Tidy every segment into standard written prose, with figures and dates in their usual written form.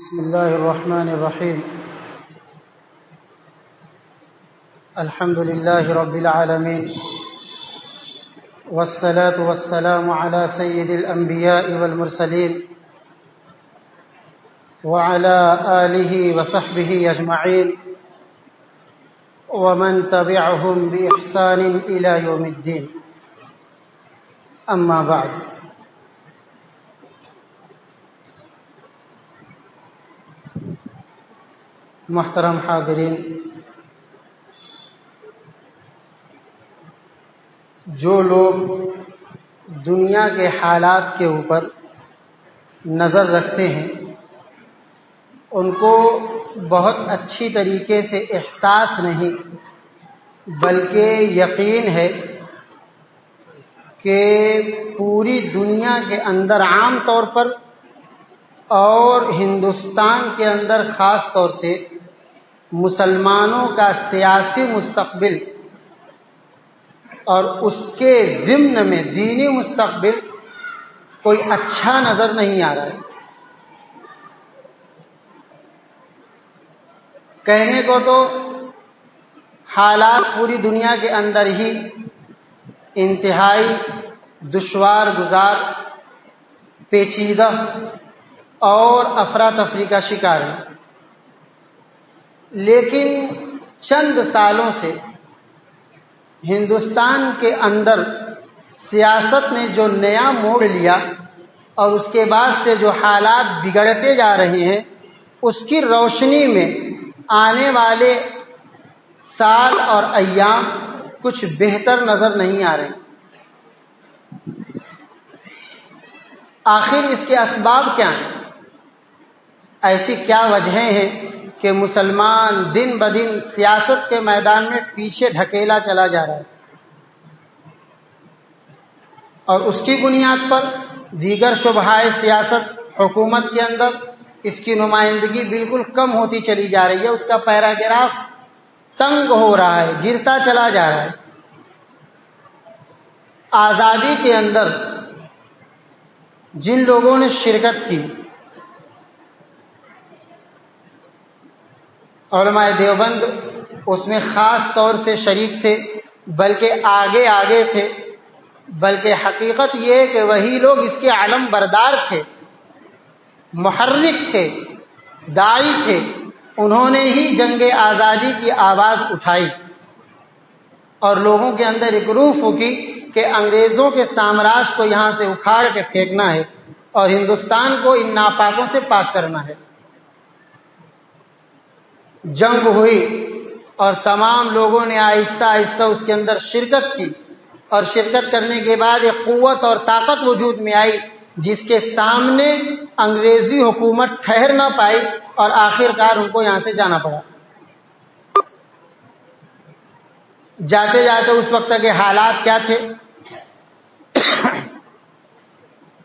بسم الله الرحمن الرحيم. الحمد لله رب العالمين، والصلاة والسلام على سيد الأنبياء والمرسلين وعلى آله وصحبه أجمعين ومن تبعهم بإحسان إلى يوم الدين. أما بعد، محترم حاضرین، جو لوگ دنیا کے حالات کے اوپر نظر رکھتے ہیں ان کو بہت اچھی طریقے سے احساس نہیں بلکہ یقین ہے کہ پوری دنیا کے اندر عام طور پر اور ہندوستان کے اندر خاص طور سے مسلمانوں کا سیاسی مستقبل اور اس کے ضمن میں دینی مستقبل کوئی اچھا نظر نہیں آ رہا ہے. کہنے کو تو حالات پوری دنیا کے اندر ہی انتہائی دشوار گزار، پیچیدہ اور افراتفری کا شکار ہے، لیکن چند سالوں سے ہندوستان کے اندر سیاست نے جو نیا موڑ لیا اور اس کے بعد سے جو حالات بگڑتے جا رہے ہیں اس کی روشنی میں آنے والے سال اور ایام کچھ بہتر نظر نہیں آ رہے. آخر اس کے اسباب کیا ہیں؟ ایسی کیا وجہیں ہیں کہ مسلمان دن بدن سیاست کے میدان میں پیچھے ڈھکیلا چلا جا رہا ہے اور اس کی بنیاد پر دیگر شعبۂ سیاست حکومت کے اندر اس کی نمائندگی بالکل کم ہوتی چلی جا رہی ہے، اس کا پیراگراف تنگ ہو رہا ہے، گرتا چلا جا رہا ہے. آزادی کے اندر جن لوگوں نے شرکت کی، علماء دیوبند اس میں خاص طور سے شریک تھے، بلکہ آگے تھے، بلکہ حقیقت یہ ہے کہ وہی لوگ اس کے علم بردار تھے، محرک تھے، داعی تھے. انہوں نے ہی جنگ آزادی کی آواز اٹھائی اور لوگوں کے اندر ایک روح پھونکی کہ انگریزوں کے سامراج کو یہاں سے اکھاڑ کے پھینکنا ہے اور ہندوستان کو ان ناپاکوں سے پاک کرنا ہے. جنگ ہوئی اور تمام لوگوں نے آہستہ آہستہ اس کے اندر شرکت کی اور شرکت کرنے کے بعد ایک قوت اور طاقت وجود میں آئی جس کے سامنے انگریزی حکومت ٹھہر نہ پائی اور آخرکار ان کو یہاں سے جانا پڑا. جاتے جاتے اس وقت کے حالات کیا تھے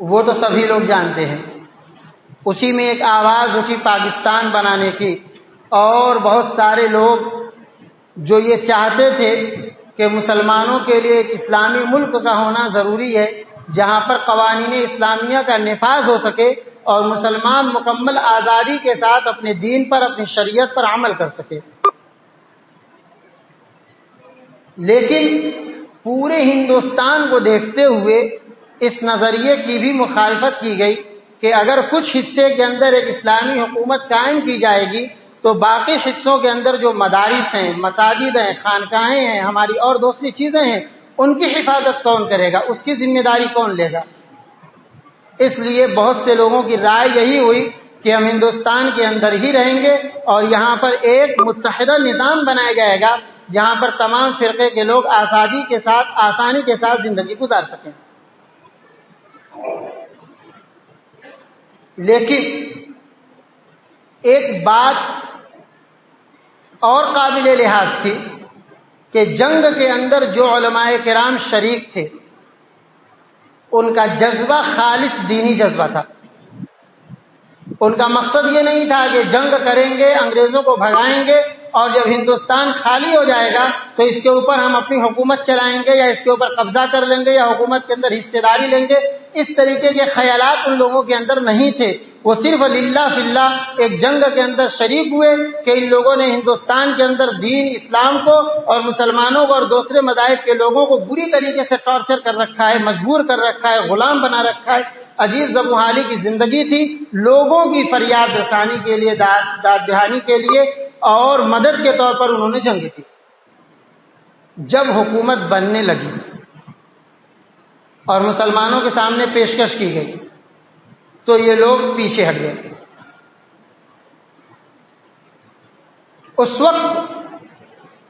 وہ تو سبھی لوگ جانتے ہیں. اسی میں ایک آواز اٹھی پاکستان بنانے کی، اور بہت سارے لوگ جو یہ چاہتے تھے کہ مسلمانوں کے لیے ایک اسلامی ملک کا ہونا ضروری ہے جہاں پر قوانین اسلامیہ کا نفاذ ہو سکے اور مسلمان مکمل آزادی کے ساتھ اپنے دین پر، اپنی شریعت پر عمل کر سکے. لیکن پورے ہندوستان کو دیکھتے ہوئے اس نظریے کی بھی مخالفت کی گئی کہ اگر کچھ حصے کے اندر ایک اسلامی حکومت قائم کی جائے گی تو باقی حصوں کے اندر جو مدارس ہیں، مساجد ہیں، خانقاہیں ہیں، ہماری اور دوسری چیزیں ہیں، ان کی حفاظت کون کرے گا، اس کی ذمہ داری کون لے گا. اس لیے بہت سے لوگوں کی رائے یہی ہوئی کہ ہم ہندوستان کے اندر ہی رہیں گے اور یہاں پر ایک متحدہ نظام بنایا جائے گا جہاں پر تمام فرقے کے لوگ آزادی کے ساتھ، آسانی کے ساتھ زندگی گزار سکیں. لیکن ایک بات اور قابل لحاظ تھی کہ جنگ کے اندر جو علماء کرام شریک تھے ان کا جذبہ خالص دینی جذبہ تھا. ان کا مقصد یہ نہیں تھا کہ جنگ کریں گے، انگریزوں کو بھگائیں گے اور جب ہندوستان خالی ہو جائے گا تو اس کے اوپر ہم اپنی حکومت چلائیں گے یا اس کے اوپر قبضہ کر لیں گے یا حکومت کے اندر حصہ داری لیں گے. اس طریقے کے خیالات ان لوگوں کے اندر نہیں تھے، وہ صرف للہ فی اللہ ایک جنگ کے اندر شریک ہوئے کہ ان لوگوں نے ہندوستان کے اندر دین اسلام کو اور مسلمانوں کو اور دوسرے مذاہب کے لوگوں کو بری طریقے سے ٹارچر کر رکھا ہے، مجبور کر رکھا ہے، غلام بنا رکھا ہے، عجیب زبوں حالی کی زندگی تھی۔ لوگوں کی فریاد رسانی کے لیے، داد دہانی کے لیے اور مدد کے طور پر انہوں نے جنگ کی۔ جب حکومت بننے لگی اور مسلمانوں کے سامنے پیشکش کی گئی تو یہ لوگ پیچھے ہٹ گئے۔ اس وقت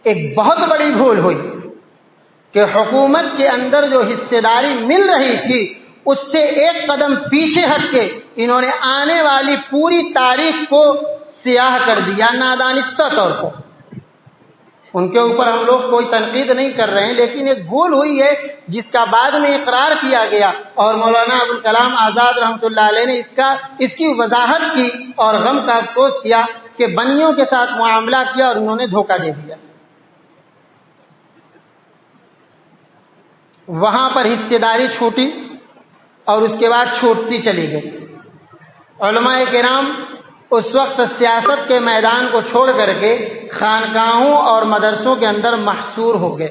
ایک بہت بڑی بھول ہوئی کہ حکومت کے اندر جو حصے داری مل رہی تھی اس سے ایک قدم پیچھے ہٹ کے انہوں نے آنے والی پوری تاریخ کو سیاہ کر دیا نادانستہ طور پر۔ ان کے اوپر ہم لوگ کوئی تنقید نہیں کر رہے ہیں، لیکن ایک بھول ہوئی ہے جس کا بعد میں اقرار کیا گیا، اور مولانا ابوالکلام آزاد رحمۃ اللہ علیہ نے اس کی وضاحت کی اور غم کا افسوس کیا کہ بنیوں کے ساتھ معاملہ کیا اور انہوں نے دھوکہ دے دیا۔ وہاں پر حصے داری چھوٹی اور اس کے بعد چھوٹتی چلی گئی۔ علماء کرام اس وقت سیاست کے میدان کو چھوڑ کر کے خانقاہوں اور مدرسوں کے اندر محصور ہو گئے،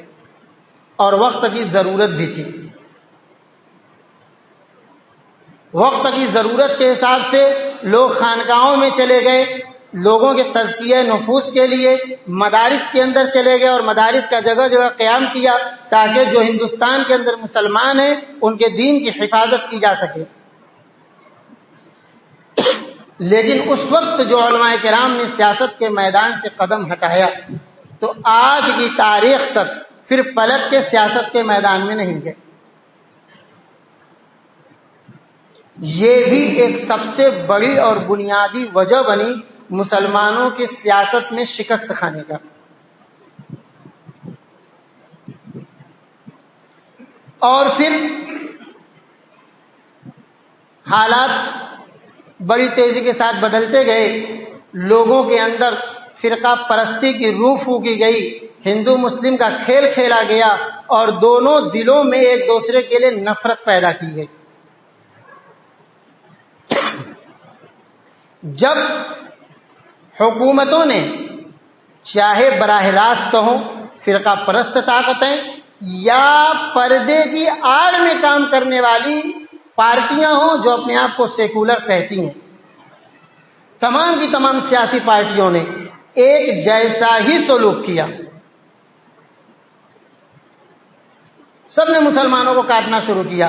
اور وقت کی ضرورت بھی تھی۔ وقت کی ضرورت کے حساب سے لوگ خانقاہوں میں چلے گئے، لوگوں کے تزکیہ نفوس کے لیے مدارس کے اندر چلے گئے اور مدارس کا جگہ جگہ قیام کیا تاکہ جو ہندوستان کے اندر مسلمان ہیں ان کے دین کی حفاظت کی جا سکے۔ لیکن اس وقت جو علماء کرام نے سیاست کے میدان سے قدم ہٹایا تو آج کی تاریخ تک پھر پلٹ کے سیاست کے میدان میں نہیں گئے۔ یہ بھی ایک سب سے بڑی اور بنیادی وجہ بنی مسلمانوں کی سیاست میں شکست کھانے کا۔ اور پھر حالات بڑی تیزی کے ساتھ بدلتے گئے، لوگوں کے اندر فرقہ پرستی کی روح پھونکی گئی، ہندو مسلم کا کھیل کھیلا گیا اور دونوں دلوں میں ایک دوسرے کے لیے نفرت پیدا کی گئی۔ جب حکومتوں نے چاہے براہ راست ہوں فرقہ پرست طاقتیں یا پردے کی آڑ میں کام کرنے والی پارٹیاں ہوں جو اپنے آپ کو سیکولر کہتی ہیں، تمام کی تمام سیاسی پارٹیوں نے ایک جیسا ہی سلوک کیا۔ سب نے مسلمانوں کو کاٹنا شروع کیا۔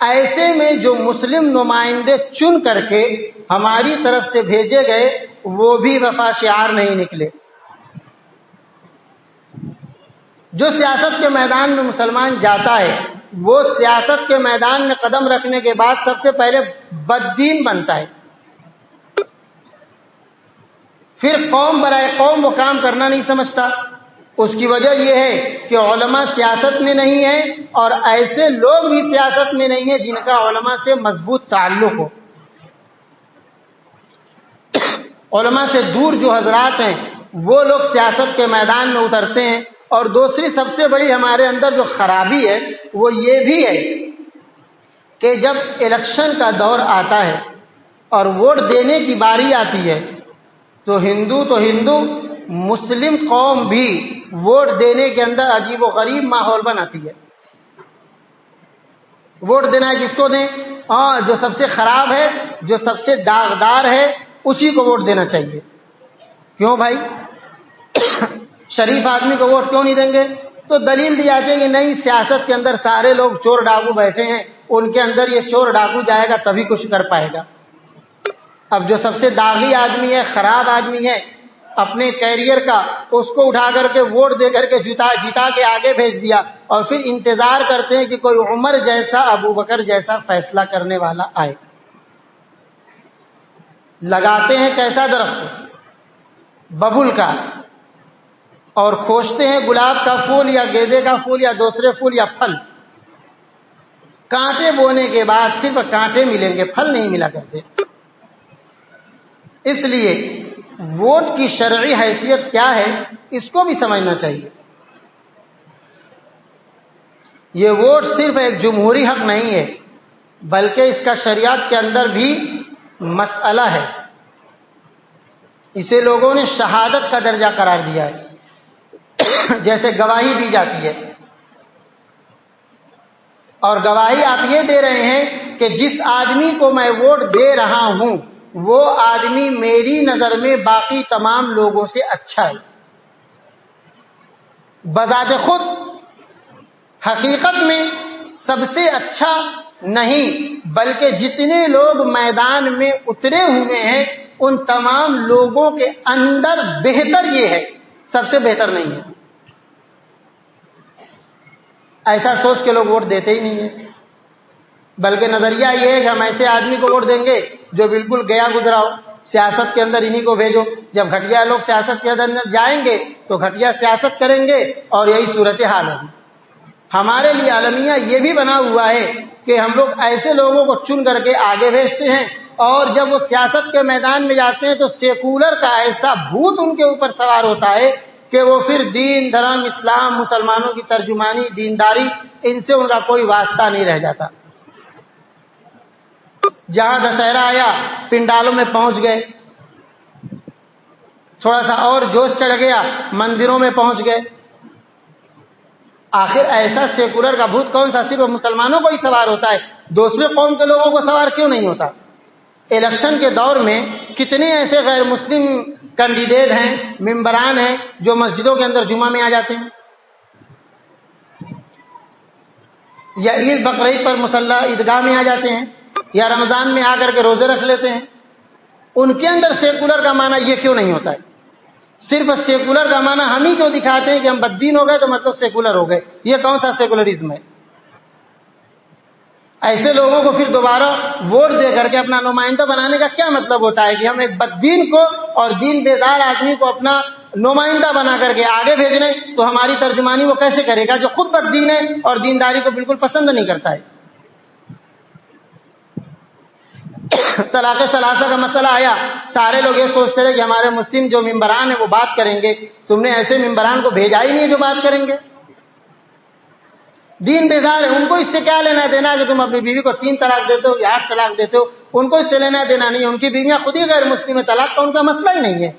ایسے میں جو مسلم نمائندے چن کر کے ہماری طرف سے بھیجے گئے وہ بھی وفا شعار نہیں نکلے۔ جو سیاست کے میدان میں مسلمان جاتا ہے وہ سیاست کے میدان میں قدم رکھنے کے بعد سب سے پہلے بددین بنتا ہے، پھر قوم برائے قوم وہ کام کرنا نہیں سمجھتا۔ اس کی وجہ یہ ہے کہ علماء سیاست میں نہیں ہیں اور ایسے لوگ بھی سیاست میں نہیں ہیں جن کا علماء سے مضبوط تعلق ہو۔ علماء سے دور جو حضرات ہیں وہ لوگ سیاست کے میدان میں اترتے ہیں۔ اور دوسری سب سے بڑی ہمارے اندر جو خرابی ہے وہ یہ بھی ہے کہ جب الیکشن کا دور آتا ہے اور ووٹ دینے کی باری آتی ہے تو ہندو مسلم قوم بھی ووٹ دینے کے اندر عجیب و غریب ماحول بناتی ہے۔ ووٹ دینا ہے کس کو دیں؟ جو سب سے خراب ہے، جو سب سے داغدار ہے اسی کو ووٹ دینا چاہیے۔ کیوں بھائی؟ شریف آدمی کو ووٹ کیوں نہیں دیں گے؟ تو دلیل دی جاتی ہے کہ نہیں، سیاست کے اندر سارے لوگ چور ڈاکو بیٹھے ہیں، ان کے اندر یہ چور ڈاکو جائے گا تبھی کچھ کر پائے گا۔ اب جو سب سے داغی آدمی ہے، خراب آدمی ہے، اپنے کیریئر کا اس کو اٹھا کر کے ووٹ دے کر کے جتا کے آگے بھیج دیا اور پھر انتظار کرتے ہیں کہ کوئی عمر جیسا، ابو بکر جیسا فیصلہ کرنے والا آئے۔ لگاتے ہیں کیسا درخت؟ ببول کا، اور کھوجتے ہیں گلاب کا پھول یا گیندے کا پھول یا دوسرے پھول یا پھل۔ کانٹے بونے کے بعد صرف کانٹے ملیں گے، پھل نہیں ملا کرتے۔ اس لیے ووٹ کی شرعی حیثیت کیا ہے اس کو بھی سمجھنا چاہیے۔ یہ ووٹ صرف ایک جمہوری حق نہیں ہے بلکہ اس کا شریعت کے اندر بھی مسئلہ ہے، اسے لوگوں نے شہادت کا درجہ قرار دیا ہے، جیسے گواہی دی جاتی ہے، اور گواہی آپ یہ دے رہے ہیں کہ جس آدمی کو میں ووٹ دے رہا ہوں وہ آدمی میری نظر میں باقی تمام لوگوں سے اچھا ہے۔ بذات خود حقیقت میں سب سے اچھا نہیں، بلکہ جتنے لوگ میدان میں اترے ہوئے ہیں ان تمام لوگوں کے اندر بہتر یہ ہے، سب سے بہتر نہیں ہے۔ ایسا سوچ کے لوگ ووٹ دیتے ہی نہیں ہیں، بلکہ نظریہ یہ ہے کہ ہم ایسے آدمی کو ووٹ دیں گے جو بالکل گیا گزرا ہو، سیاست کے اندر انہی کو بھیجو۔ جب گھٹیا لوگ سیاست کے اندر جائیں گے تو گھٹیا سیاست کریں گے اور یہی صورتحال ہوگی۔ ہمارے لیے المیہ یہ بھی بنا ہوا ہے کہ ہم لوگ ایسے لوگوں کو چن کر کے آگے بھیجتے ہیں، اور جب وہ سیاست کے میدان میں جاتے ہیں تو سیکولر کا ایسا بھوت ان کے اوپر سوار ہوتا ہے کہ وہ پھر دین، دھرم، اسلام، مسلمانوں کی ترجمانی، دینداری، ان سے ان کا کوئی واسطہ نہیں رہ جاتا۔ جہاں دشہرا آیا پنڈالوں میں پہنچ گئے، تھوڑا سا اور جوش چڑھ گیا مندروں میں پہنچ گئے۔ آخر ایسا سیکولر کا بھوت کون سا صرف مسلمانوں کو ہی سوار ہوتا ہے، دوسرے قوم کے لوگوں کو سوار کیوں نہیں ہوتا؟ الیکشن کے دور میں کتنے ایسے غیر مسلم کینڈیڈیٹ ہیں، ممبران ہیں جو مسجدوں کے اندر جمعہ میں آ جاتے ہیں، یا عید بقرعید پر مصلی عیدگاہ میں آ جاتے ہیں، یا رمضان میں آ کر کے روزے رکھ لیتے ہیں۔ ان کے اندر سیکولر کا معنی یہ کیوں نہیں ہوتا ہے؟ صرف سیکولر کا معنی ہم ہی کیوں دکھاتے ہیں کہ ہم بددین ہو گئے تو مطلب سیکولر ہو گئے؟ یہ کون سا سیکولرزم ہے؟ ایسے لوگوں کو پھر دوبارہ ووٹ دے کر کے اپنا نمائندہ بنانے کا کیا مطلب ہوتا ہے کہ ہم ایک بددین کو اور دین بیدار آدمی کو اپنا نمائندہ بنا کر کے آگے بھیجنے؟ تو ہماری ترجمانی وہ کیسے کرے گا جو خود بددین ہے اور دینداری کو بالکل پسند نہیں کرتا ہے؟ طلاق ثلاثہ کا مسئلہ آیا، سارے لوگ یہ سوچتے رہے کہ ہمارے مسلم جو ممبران ہیں وہ بات کریں گے۔ تم نے ایسے ممبران کو بھیجا ہی نہیں جو بات کریں گے۔ دین بیدار ہے، ان کو اس سے کیا لینا دینا کہ تم اپنی بیوی کو 3 طلاق دیتے ہو یا 8 طلاق دیتے ہو، ان کو اس سے لینا دینا نہیں ہے۔ ان کی بیویاں خود ہی غیر مسلم ہے، طلاق کا ان کا مسئلہ ہی نہیں ہے۔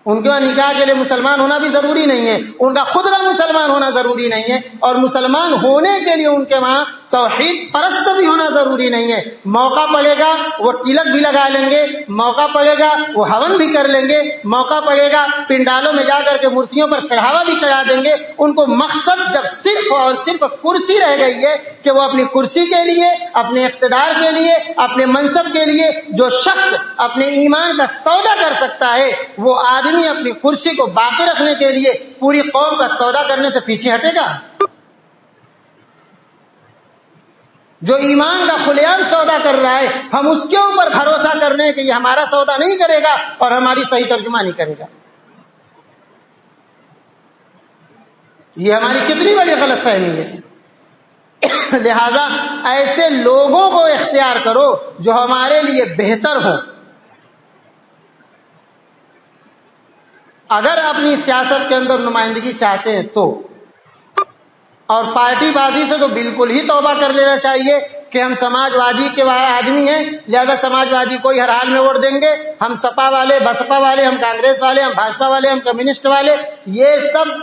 ان کے نکاح کے لیے مسلمان ہونا بھی ضروری نہیں ہے، ان کا خود کا مسلمان ہونا ضروری نہیں ہے، اور مسلمان ہونے کے لیے ان کے وہاں توحید پرست بھی ہونا ضروری نہیں ہے۔ موقع پڑے گا وہ تلک بھی لگا لیں گے، موقع پڑے گا وہ ہون بھی کر لیں گے، موقع پڑے گا پنڈالوں میں جا کر کے مورتیوں پر چڑھاوا بھی چڑھا دیں گے۔ ان کو مقصد جب صرف اور صرف کرسی رہ گئی ہے کہ وہ اپنی کرسی کے لیے، اپنے اقتدار کے لیے، اپنے منصب کے لیے جو شخص اپنے ایمان کا سودا کر سکتا ہے وہ آدمی اپنی کرسی کو باقی رکھنے کے لیے پوری قوم کا سودا کرنے سے پیچھے ہٹے گا؟ جو ایمان کا کھلے عام سودا کر رہا ہے ہم اس کے اوپر بھروسہ کرنے کہ یہ ہمارا سودا نہیں کرے گا اور ہماری صحیح ترجمہ نہیں کرے گا؟ یہ ہماری کتنی بڑی غلط فہمی ہے۔ لہذا ایسے لوگوں کو اختیار کرو جو ہمارے لیے بہتر ہو۔ اگر اپنی سیاست کے اندر نمائندگی چاہتے ہیں تو، اور پارٹی بازی سے تو بالکل ہی توبہ کر لینا چاہیے کہ ہم سماجوادی کے آدمی ہیں، لہذا سماجوادی کو ہی ہر حال میں ووٹ دیں گے، ہم سپا والے، بسپا والے، ہم کانگریس والے، ہم بھاجپا والے، ہم کمیونسٹ والے، یہ سب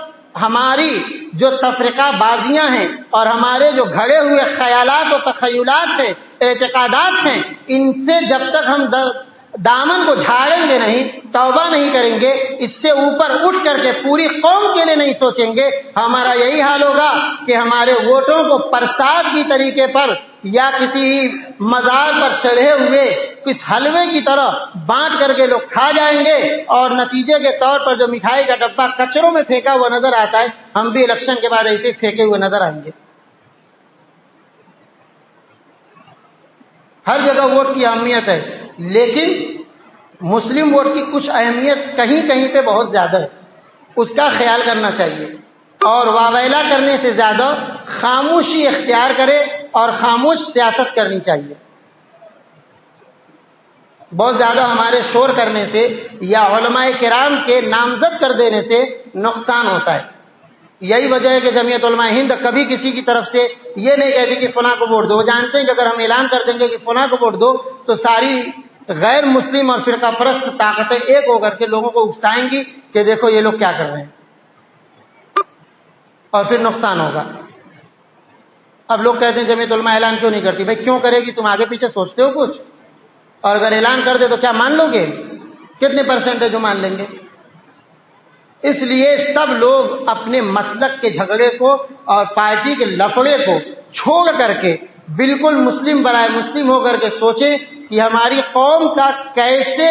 ہماری جو تفرقہ بازیاں ہیں اور ہمارے جو گھڑے ہوئے خیالات و تخیلات ہیں، اعتقادات ہیں، ان سے جب تک ہم دامن کو جھاڑیں گے نہیں، توبہ نہیں کریں گے، اس سے اوپر اٹھ کر کے پوری قوم کے لیے نہیں سوچیں گے، ہمارا یہی حال ہوگا کہ ہمارے ووٹوں کو پرساد کی طریقے پر یا کسی مزار پر چڑھے ہوئے کس حلوے کی طرح بانٹ کر کے لوگ کھا جائیں گے، اور نتیجے کے طور پر جو مٹھائی کا ڈبہ کچروں میں پھینکا ہوا نظر آتا ہے ہم بھی الیکشن کے بعد ایسے پھینکے ہوئے نظر آئیں گے۔ ہر جگہ ووٹ کی اہمیت ہے، لیکن مسلم ووٹ کی کچھ اہمیت کہیں کہیں پہ بہت زیادہ ہے، اس کا خیال کرنا چاہیے، اور واویلا کرنے سے زیادہ خاموشی اختیار کرے اور خاموش سیاست کرنی چاہیے۔ بہت زیادہ ہمارے شور کرنے سے یا علماء کرام کے نامزد کر دینے سے نقصان ہوتا ہے، یہی وجہ ہے کہ جمعیت علماء ہند کبھی کسی کی طرف سے یہ نہیں کہتی کہ فلاں کو ووٹ دو. وہ جانتے ہیں کہ اگر ہم اعلان کر دیں گے کہ فلاں کو ووٹ دو تو ساری غیر مسلم اور فرقہ پرست طاقتیں ایک ہو کر کے لوگوں کو اکسائیں گی کہ دیکھو یہ لوگ کیا کر رہے ہیں، اور پھر نقصان ہوگا. اب لوگ کہتے ہیں جمعیت علماء اعلان کیوں نہیں کرتی؟ بھائی کیوں کرے گی؟ تم آگے پیچھے سوچتے ہو کچھ؟ اور اگر اعلان کر دے تو کیا مان لو گے؟ کتنے پرسنٹ ہے جو مان لیں گے؟ اس لیے سب لوگ اپنے مسلک کے جھگڑے کو اور پارٹی کے لفڑے کو چھوڑ کر کے بالکل مسلم برائے مسلم ہو کر کے سوچیں کہ ہماری قوم کا کیسے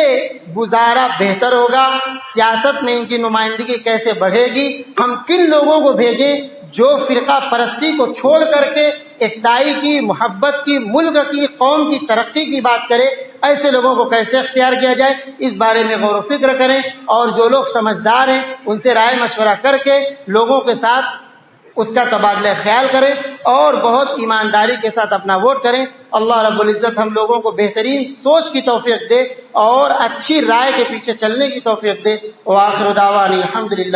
گزارا بہتر ہوگا، سیاست میں ان کی نمائندگی کیسے بڑھے گی، ہم کن لوگوں کو بھیجیں جو فرقہ پرستی کو چھوڑ کر کے اکتائی کی، محبت کی، ملک کی، قوم کی ترقی کی بات کرے. ایسے لوگوں کو کیسے اختیار کیا جائے، اس بارے میں غور و فکر کریں، اور جو لوگ سمجھدار ہیں ان سے رائے مشورہ کر کے لوگوں کے ساتھ اس کا تبادلہ خیال کریں اور بہت ایمانداری کے ساتھ اپنا ووٹ کریں. اللہ رب العزت ہم لوگوں کو بہترین سوچ کی توفیق دے اور اچھی رائے کے پیچھے چلنے کی توفیق دے. وآخر دعوانا الحمدللہ.